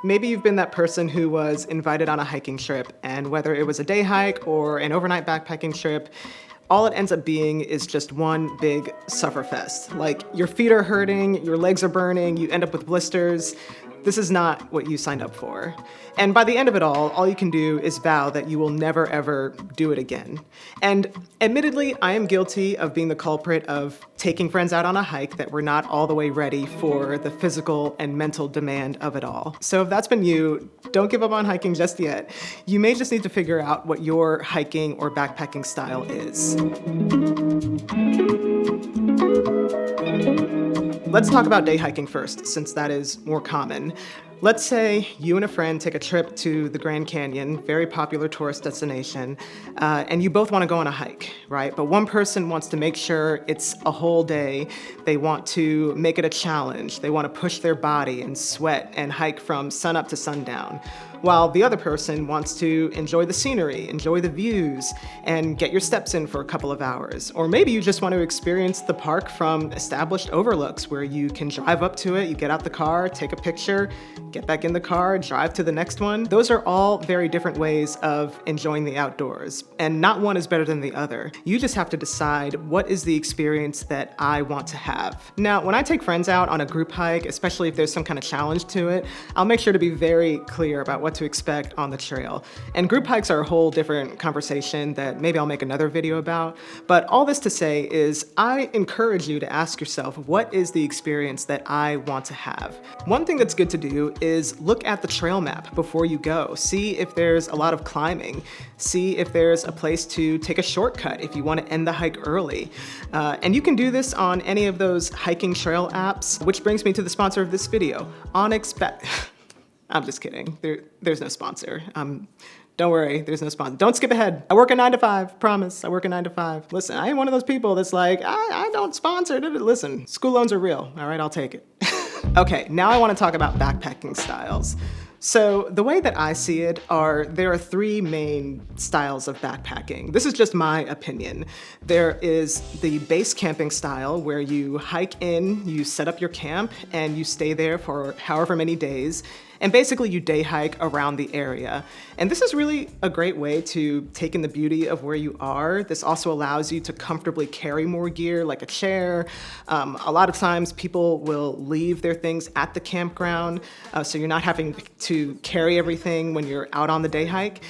Maybe you've been that person who was invited on a hiking trip, and whether it was a day hike or an overnight backpacking trip, all it ends up being is just one big sufferfest. Like, your feet are hurting, your legs are burning, you end up with blisters. This is not what you signed up for. And by the end of it all you can do is vow that you will never ever do it again. And admittedly, I am guilty of being the culprit of taking friends out on a hike that were not all the way ready for the physical and mental demand of it all. So if that's been you, don't give up on hiking just yet. You may just need to figure out what your hiking or backpacking style is. Let's talk about day hiking first, since that is more common. Let's say you and a friend take a trip to the Grand Canyon, very popular tourist destination, and you both want to go on a hike, right? But one person wants to make sure it's a whole day. They want to make it a challenge. They want to push their body and sweat and hike from sunup to sundown, while the other person wants to enjoy the scenery, enjoy the views, and get your steps in for a couple of hours. Or maybe you just want to experience the park from established overlooks where you can drive up to it, you get out the car, take a picture, get back in the car, drive to the next one. Those are all very different ways of enjoying the outdoors, and not one is better than the other. You just have to decide, what is the experience that I want to have? Now, when I take friends out on a group hike, especially if there's some kind of challenge to it, I'll make sure to be very clear about what to expect on the trail. And group hikes are a whole different conversation that maybe I'll make another video about. But all this to say is, I encourage you to ask yourself, what is the experience that I want to have? One thing that's good to do is look at the trail map before you go. See if there's a lot of climbing. See if there's a place to take a shortcut if you want to end the hike early. And you can do this on any of those hiking trail apps, which brings me to the sponsor of this video, I'm just kidding. There's no sponsor. Don't worry, there's no sponsor. Don't skip ahead. I work a 9 to 5, promise. I work a 9 to 5. Listen, I ain't one of those people that's like, I don't sponsor. Listen, school loans are real. All right, I'll take it. Okay, now I want to talk about backpacking styles. So the way that I see it there are three main styles of backpacking. This is just my opinion. There is the base camping style, where you hike in, you set up your camp, and you stay there for however many days. And basically you day hike around the area. And this is really a great way to take in the beauty of where you are. This also allows you to comfortably carry more gear, like a chair. A lot of times people will leave their things at the campground, so you're not having to carry everything when you're out on the day hike.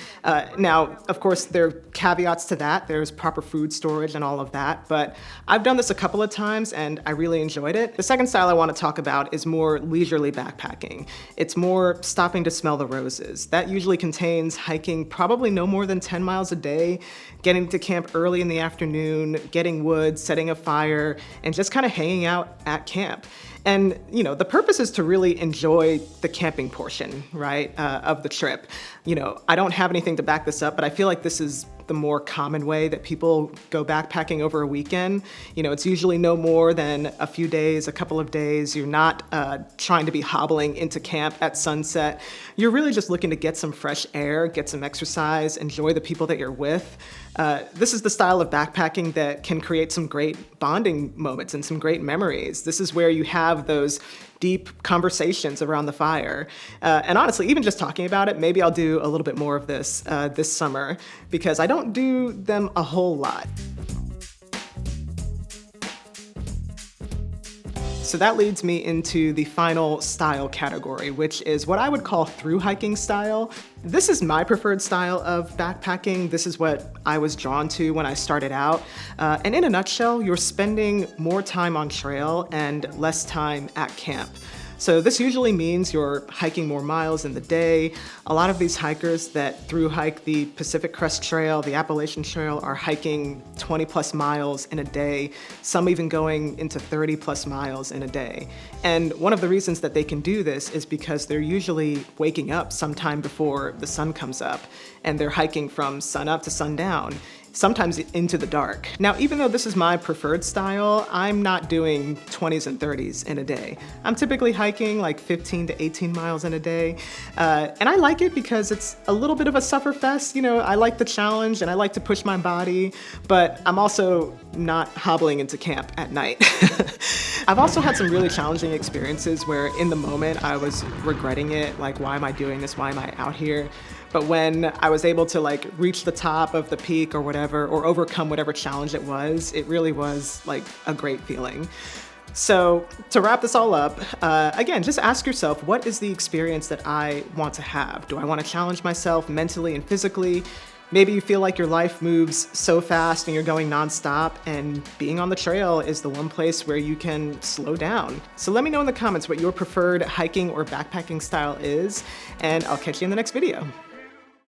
Now, of course, there are caveats to that. There's proper food storage and all of that, but I've done this a couple of times and I really enjoyed it. The second style I want to talk about is more leisurely backpacking. It's more stopping to smell the roses. That usually contains hiking probably no more than 10 miles a day, getting to camp early in the afternoon, getting wood, setting a fire, and just kind of hanging out at camp. And, the purpose is to really enjoy the camping portion, right, of the trip. I don't have anything to back this up, but I feel like this is the more common way that people go backpacking over a weekend. It's usually no more than a few days, a couple of days. You're not trying to be hobbling into camp at sunset. You're really just looking to get some fresh air, get some exercise, enjoy the people that you're with. This is the style of backpacking that can create some great bonding moments and some great memories. This is where you have those deep conversations around the fire. And honestly, even just talking about it, maybe I'll do a little bit more of this this summer, because I don't do them a whole lot. So that leads me into the final style category, which is what I would call through hiking style. This is my preferred style of backpacking. This is what I was drawn to when I started out. And in a nutshell, you're spending more time on trail and less time at camp. So this usually means you're hiking more miles in the day. A lot of these hikers that through hike the Pacific Crest Trail, the Appalachian Trail, are hiking 20 plus miles in a day, some even going into 30 plus miles in a day. And one of the reasons that they can do this is because they're usually waking up sometime before the sun comes up, and they're hiking from sunup to sundown, sometimes into the dark. Now, even though this is my preferred style, I'm not doing 20s and 30s in a day. I'm typically hiking like 15 to 18 miles in a day. And I like it because it's a little bit of a sufferfest. I like the challenge and I like to push my body, but I'm also not hobbling into camp at night. I've also had some really challenging experiences where in the moment I was regretting it, like, why am I doing this? Why am I out here? But when I was able to like reach the top of the peak or whatever, or overcome whatever challenge it really was like a great feeling. So to wrap this all up, again, just ask yourself, what is the experience that I want to have? Do I want to challenge myself mentally and physically? Maybe you feel like your life moves so fast and you're going nonstop, and being on the trail is the one place where you can slow down. So let me know in the comments what your preferred hiking or backpacking style is, and I'll catch you in the next video.